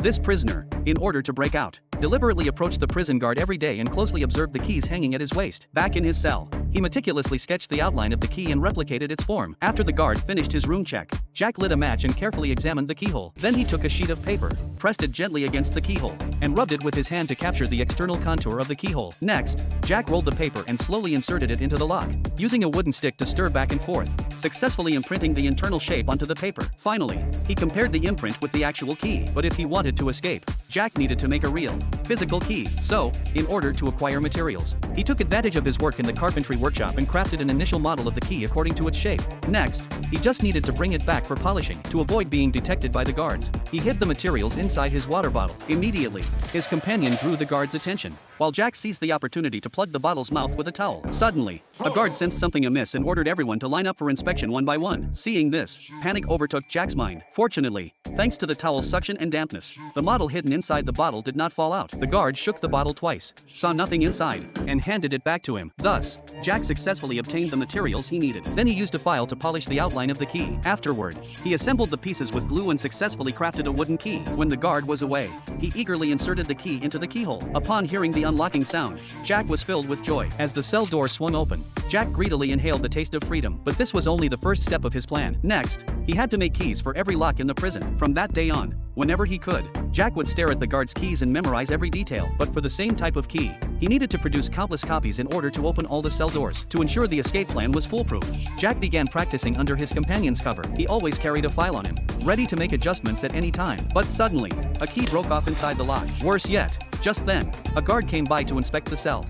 This prisoner, in order to break out, deliberately approached the prison guard every day and closely observed the keys hanging at his waist. Back in his cell, he meticulously sketched the outline of the key and replicated its form. After the guard finished his room check, Jack lit a match and carefully examined the keyhole. Then he took a sheet of paper, pressed it gently against the keyhole, and rubbed it with his hand to capture the external contour of the keyhole. Next, Jack rolled the paper and slowly inserted it into the lock, using a wooden stick to stir back and forth, successfully imprinting the internal shape onto the paper. Finally, he compared the imprint with the actual key. But if he wanted to escape, Jack needed to make a real, physical key. So, in order to acquire materials, he took advantage of his work in the carpentry workshop and crafted an initial model of the key according to its shape. Next, he just needed to bring it back for polishing. To avoid being detected by the guards, he hid the materials inside his water bottle. Immediately, his companion drew the guard's attention, while Jack seized the opportunity to plug the bottle's mouth with a towel. Suddenly, a guard sensed something amiss and ordered everyone to line up for inspection one by one. Seeing this, panic overtook Jack's mind. Fortunately, thanks to the towel's suction and dampness, the model hidden inside the bottle did not fall out. The guard shook the bottle twice, saw nothing inside, and handed it back to him. Thus, Jack successfully obtained the materials he needed. Then he used a file to polish the outline of the key. Afterward, he assembled the pieces with glue and successfully crafted a wooden key. When the guard was away, he eagerly inserted the key into the keyhole. Upon hearing the unlocking sound, Jack was filled with joy. As the cell door swung open, Jack greedily inhaled the taste of freedom. But this was only the first step of his plan. Next, he had to make keys for every lock in the prison. From that day on, whenever he could, Jack would stare at the guard's keys and memorize every detail. But for the same type of key, he needed to produce countless copies in order to open all the cell doors. To ensure the escape plan was foolproof, Jack began practicing under his companion's cover. He always carried a file on him, ready to make adjustments at any time. But suddenly, a key broke off inside the lock. Worse yet, just then, a guard came by to inspect the cell.